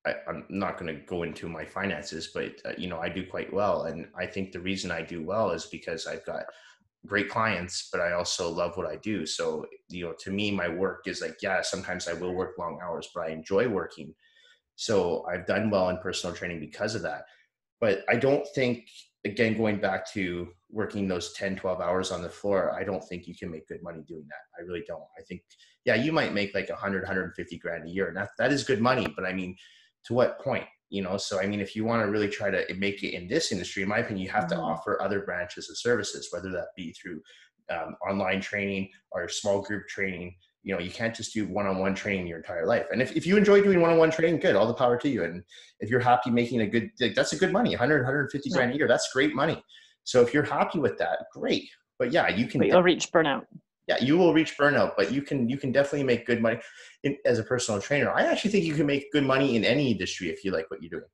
A: I'm not going to go into my finances, but you know, I do quite well, and I think the reason I do well is because I've got great clients, but I also love what I do. So, you know, to me, my work is like, yeah, sometimes I will work long hours, but I enjoy working. So I've done well in personal training because of that. But I don't think, again, going back to working those 10, 12 hours on the floor, I don't think you can make good money doing that. I really don't. I think, yeah, you might make like 100, 150 grand a year. And that is good money. But I mean, to what point? You know, so I mean, if you want to really try to make it in this industry, in my opinion, you have to offer other branches of services, whether that be through online training or small group training. You know, you can't just do one-on-one training your entire life. And if you enjoy doing one-on-one training, good, all the power to you. And if you're happy making a good, like, that's a good money, 100, 150 grand a year, that's great money. So if you're happy with that, great. But yeah, you can.
B: But you'll reach burnout.
A: Yeah, you will reach burnout, but you can definitely make good money as a personal trainer. I actually think you can make good money in any industry if you like what you're doing.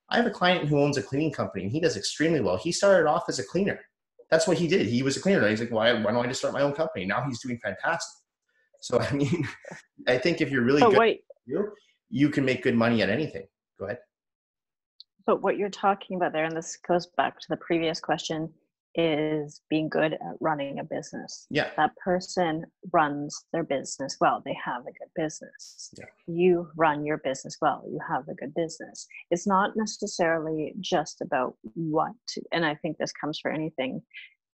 A: I have a client who owns a cleaning company and he does extremely well. He started off as a cleaner. That's what he did. He was a cleaner. And he's like, why don't I just start my own company? Now he's doing fantastic. So, I mean, I think if you're really good, you can make good money at anything. Go ahead.
B: But what you're talking about there, and this goes back to the previous question, is being good at running a business.
A: Yeah.
B: That person runs their business well. They have a good business.
A: Yeah.
B: You run your business well. You have a good business. It's not necessarily just about and I think this comes for anything,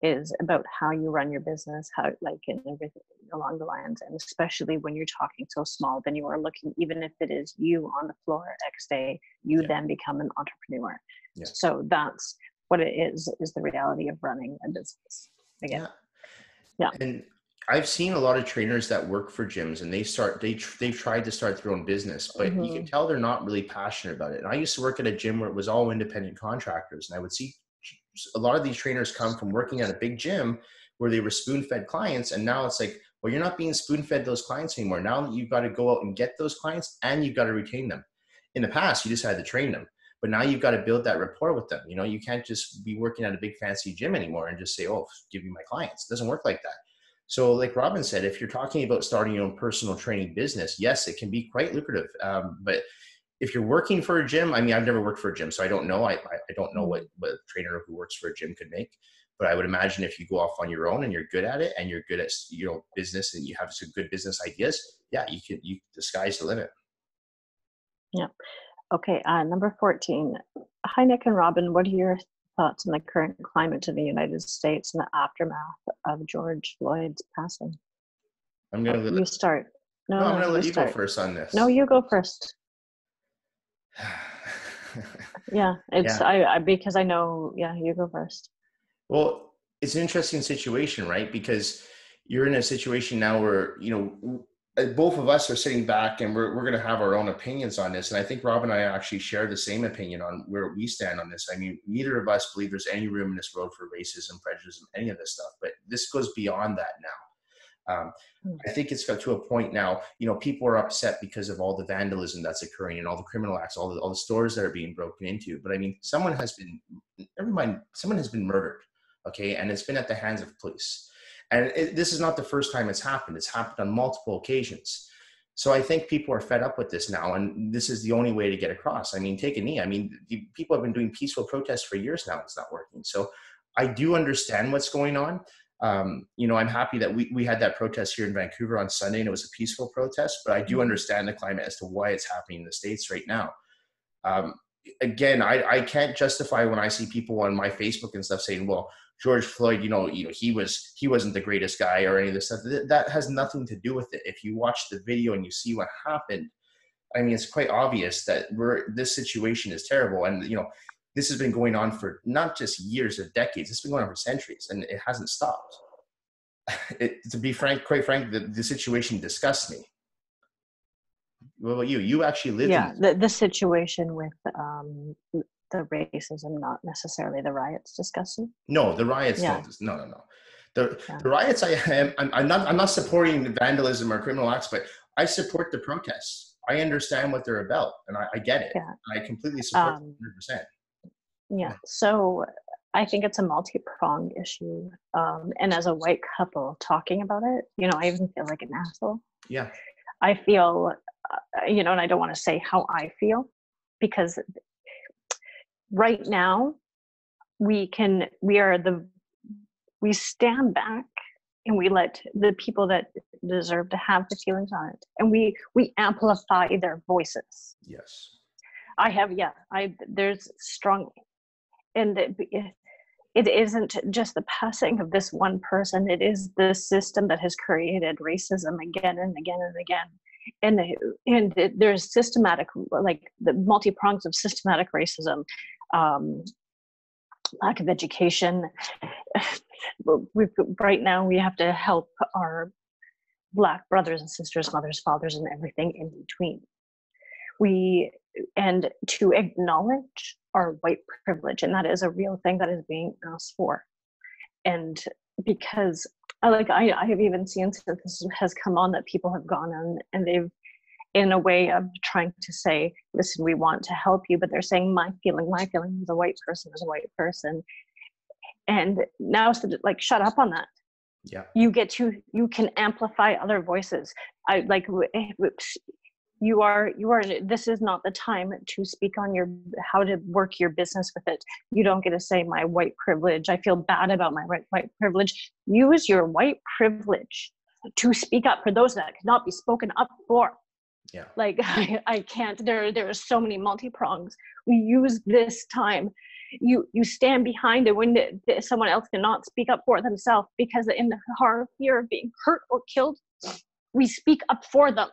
B: is about how you run your business, how, like, in everything along the lines. And especially when you're talking so small, then you are looking, even if it is you on the floor X day, you then become an entrepreneur. Yeah. So that's what it is the reality of running a business again. Yeah.
A: And I've seen a lot of trainers that work for gyms and they've tried to start their own business, but you can tell they're not really passionate about it. And I used to work at a gym where it was all independent contractors, and I would see a lot of these trainers come from working at a big gym where they were spoon-fed clients. And now it's like, well, you're not being spoon-fed those clients anymore. Now you've got to go out and get those clients and you've got to retain them. In the past, you just had to train them, but now you've got to build that rapport with them. You know, you can't just be working at a big fancy gym anymore and just say, oh, give me my clients. It doesn't work like that. So like Robyn said, if you're talking about starting your own personal training business, yes, it can be quite lucrative. But if you're working for a gym, I mean, I've never worked for a gym, so I don't know. I don't know what a trainer who works for a gym could make. But I would imagine if you go off on your own and you're good at it and you're good at, you know, business and you have some good business ideas, yeah, the sky's the limit.
B: Yeah. Okay. Number 14. Hi, Nick and Robyn. What are your thoughts on the current climate in the United States and the aftermath of George Floyd's passing?
A: I'm going to
B: you start.
A: No, I'm going to let you go first on this.
B: No, you go first. Yeah, because I know, you go first.
A: Well, it's an interesting situation, right? Because you're in a situation now where, you know, both of us are sitting back and we're going to have our own opinions on this. And I think Rob and I actually share the same opinion on where we stand on this. I mean, neither of us believe there's any room in this world for racism, prejudice, any of this stuff, but this goes beyond that now. I think it's got to a point now, you know, people are upset because of all the vandalism that's occurring and all the criminal acts, all the stores that are being broken into. But I mean, someone has been murdered, okay? And it's been at the hands of police. And this is not the first time it's happened. It's happened on multiple occasions. So I think people are fed up with this now, and this is the only way to get across. I mean, take a knee. I mean, people have been doing peaceful protests for years now. It's not working. So I do understand what's going on. You know, I'm happy that we had that protest here in Vancouver on Sunday and it was a peaceful protest, but I do understand the climate as to why it's happening in the States right now. again, I can't justify when I see people on my Facebook and stuff saying, well, George Floyd, he wasn't the greatest guy or any of this stuff. That has nothing to do with it. If you watch the video and you see what happened, I mean, it's quite obvious that this situation is terrible. And, this has been going on for not just years or decades. It's been going on for centuries, and it hasn't stopped. To be frank, quite frank, the situation disgusts me. What about you? You actually lived in
B: the situation with the racism, not necessarily the riots, discussing.
A: No, the riots don't. No. The riots, I'm not supporting vandalism or criminal acts, but I support the protests. I understand what they're about, and I get it.
B: Yeah.
A: I completely support it 100%.
B: Yeah. So I think it's a multi-pronged issue. And as a white couple talking about it, I even feel like an asshole.
A: Yeah.
B: I feel, and I don't want to say how I feel, because right now we stand back and we let the people that deserve to have the feelings on it, and we amplify their voices.
A: Yes.
B: There's strongly, and it isn't just the passing of this one person. It is the system that has created racism again and again and again. And there's systematic, like the multi-prongs of systematic racism, lack of education. Right now we have to help our Black brothers and sisters, mothers, fathers, and everything in between. And to acknowledge our white privilege, and that is a real thing that is being asked for. And because I have even seen, since this has come on, that people have gone on and they've, in a way of trying to say, listen, we want to help you, but they're saying my feeling as a white person is a white person. And now it's like, shut up on that.
A: Yeah.
B: You can amplify other voices. This is not the time to speak on how to work your business with it. You don't get to say my white privilege. I feel bad about my white privilege. Use your white privilege to speak up for those that cannot be spoken up for.
A: Yeah.
B: Like I can't, there are so many multi-prongs. We use this time. You stand behind it when someone else cannot speak up for themselves, because in the horror fear of being hurt or killed, we speak up for them.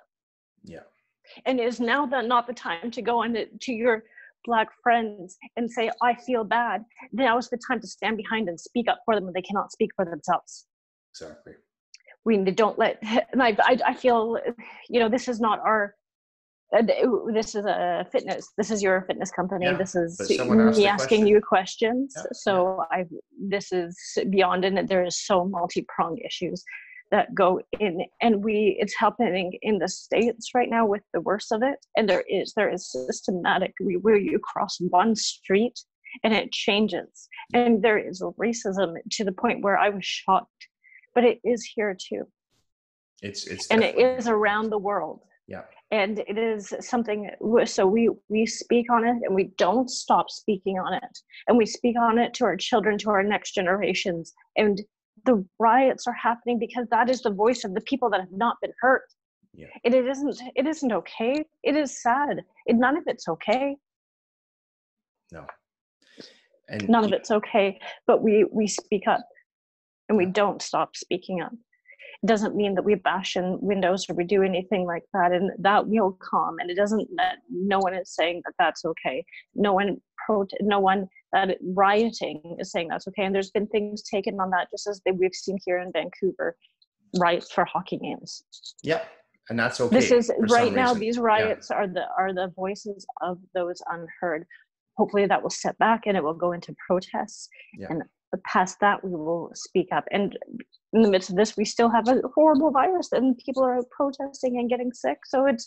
A: Yeah.
B: And is now not the time to go on to your Black friends and say, I feel bad. Now is the time to stand behind and speak up for them when they cannot speak for themselves.
A: Exactly.
B: We don't let, and I feel, this is not our, this is a fitness, this is your fitness company. Yeah, this is me asking you questions. Yeah, so yeah. This is beyond, and there is so multi-pronged issues that go in, and it's happening in the States right now with the worst of it. And there is systematic, where you cross one street and it changes. And there is racism to the point where I was shocked, but it is here too.
A: It's
B: and it is around the world.
A: Yeah.
B: And it is something, so we speak on it, and we don't stop speaking on it. And we speak on it to our children, to our next generations. And the riots are happening because that is the voice of the people that have not been hurt.
A: Yeah.
B: It isn't okay. It is sad. None of it's okay.
A: No. And
B: none of it's okay. But we speak up, and we don't stop speaking up. It doesn't mean that we bash in windows or we do anything like that, and that will come. And it doesn't, that no one is saying that that's okay. No one that rioting is saying that's okay. And there's been things taken on that, just as we've seen here in Vancouver, riots for hockey games.
A: Yeah, and that's okay.
B: This is right now. These riots are the voices of those unheard. Hopefully that will step back and it will go into protests. Yeah. And past that, we will speak up. And in the midst of this, we still have a horrible virus, and people are protesting and getting sick. So it's,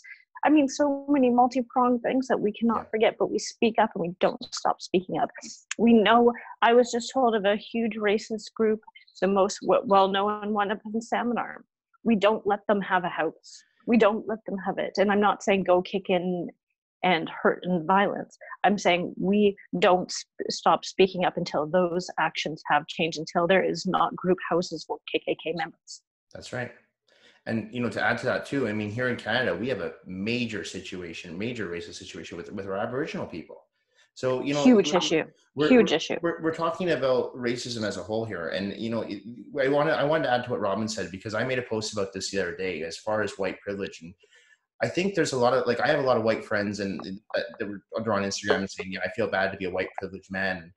B: so many multi-pronged things that we cannot forget, but we speak up and we don't stop speaking up. We know, I was just told of a huge racist group, the most well-known one up in Salmon Arm. We don't let them have a house. We don't let them have it. And I'm not saying go kick in and hurt and violence. I'm saying we don't stop speaking up until those actions have changed, until there is not group houses for KKK members.
A: That's right. And, to add to that too, here in Canada, we have a major racist situation with our Aboriginal people. So, you know,
B: huge issue.
A: We're talking about racism as a whole here. And, you know, I wanted to add to what Robyn said, because I made a post about this the other day as far as white privilege. And I think there's a lot of, like, I have a lot of white friends and that were on Instagram and saying, yeah, I feel bad to be a white privileged man.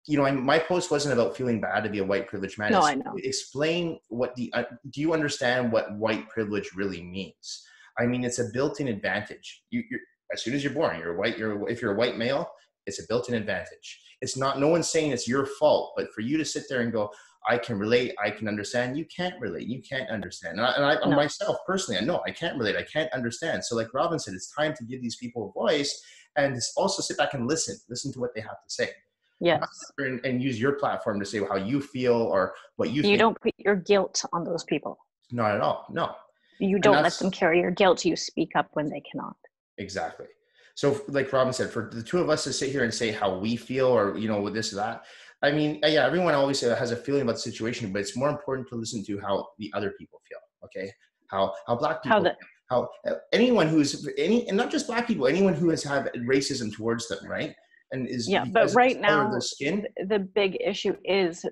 A: You know, my post wasn't about feeling bad to be a white privileged man.
B: No, I know.
A: Explain what do you understand what white privilege really means? I mean, it's a built-in advantage. You're as soon as you're born, you're white. If you're a white male, it's a built-in advantage. It's not, no one's saying it's your fault, but for you to sit there and go, I can relate, I can understand, you can't relate, you can't understand. And I no. Myself personally, I know I can't relate, I can't understand. So like Robyn said, it's time to give these people a voice and also sit back and listen to what they have to say.
B: Yes.
A: And use your platform to say how you feel or what you think.
B: You don't put your guilt on those people.
A: Not at all, no.
B: You don't let them carry your guilt. You speak up when they cannot.
A: Exactly. So like Robyn said, for the two of us to sit here and say how we feel or, you know, with this or that, I mean, yeah, everyone always has a feeling about the situation, but it's more important to listen to how the other people feel, okay? How Black people, how anyone who's, and not just Black people, anyone who has had racism towards them, right? And is,
B: yeah, but right now, the big issue is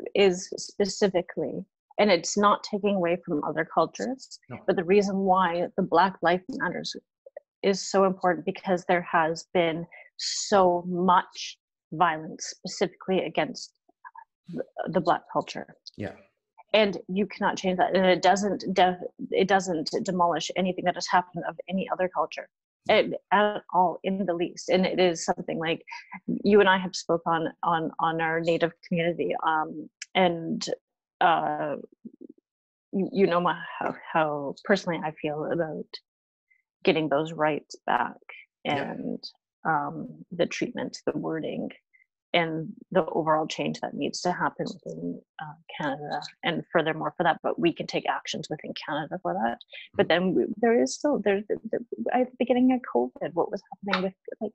B: specifically, and it's not taking away from other cultures, no. But the reason why the Black Lives Matters is so important because there has been so much violence specifically against the Black culture.
A: Yeah.
B: And you cannot change that. And it doesn't demolish anything that has happened of any other culture at all in the least. And it is something like you and I have spoke on our Native community. And you know how personally I feel about getting those rights back and the treatment, the wording, and the overall change that needs to happen within Canada. And furthermore for that, but we can take actions within Canada for that. But then there is still, at the beginning of COVID, what was happening with like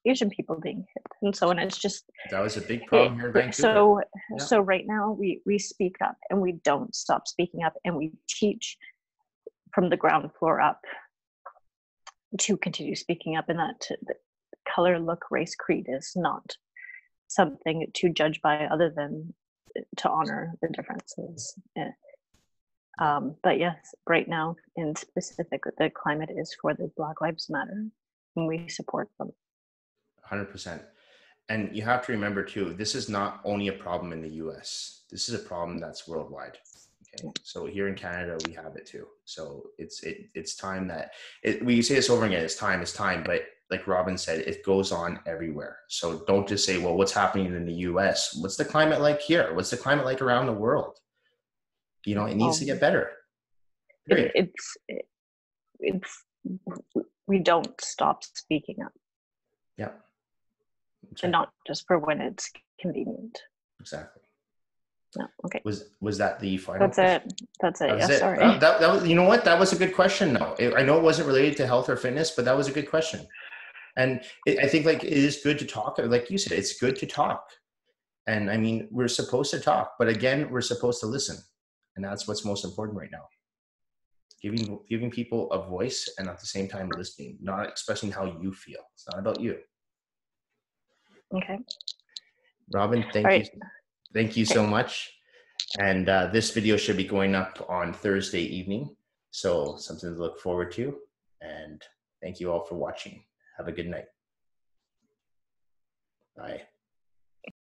B: Asian people being hit and so on. It's just,
A: that was a big problem here in Vancouver.
B: So right now we speak up and we don't stop speaking up, and we teach from the ground floor up to continue speaking up, and that the color, look, race, creed is not something to judge by other than to honor the differences. But yes, right now in specific, the climate is for the Black Lives Matter, and we support them.
A: 100%. And you have to remember too, this is not only a problem in the US. This is a problem that's worldwide. Okay. So here in Canada, we have it too. So it's time that we say this over again, it's time, but like Robyn said, it goes on everywhere. So don't just say, well, what's happening in the US? What's the climate like here? What's the climate like around the world? You know, it needs to get better.
B: We don't stop speaking up.
A: Yeah.
B: And not just for when it's convenient.
A: Exactly.
B: No. Okay.
A: Was that the final?
B: That's it. Yeah, sorry.
A: That was, you know what? That was a good question though. I know it wasn't related to health or fitness, but that was a good question. And I think like it is good to talk. Like you said, it's good to talk. And I mean, we're supposed to talk, but again, we're supposed to listen. And that's what's most important right now. Giving people a voice and at the same time listening, not expressing how you feel. It's not about you.
B: Okay.
A: Robyn, thank you so much. And this video should be going up on Thursday evening. So something to look forward to. And thank you all for watching. Have a good night. Bye.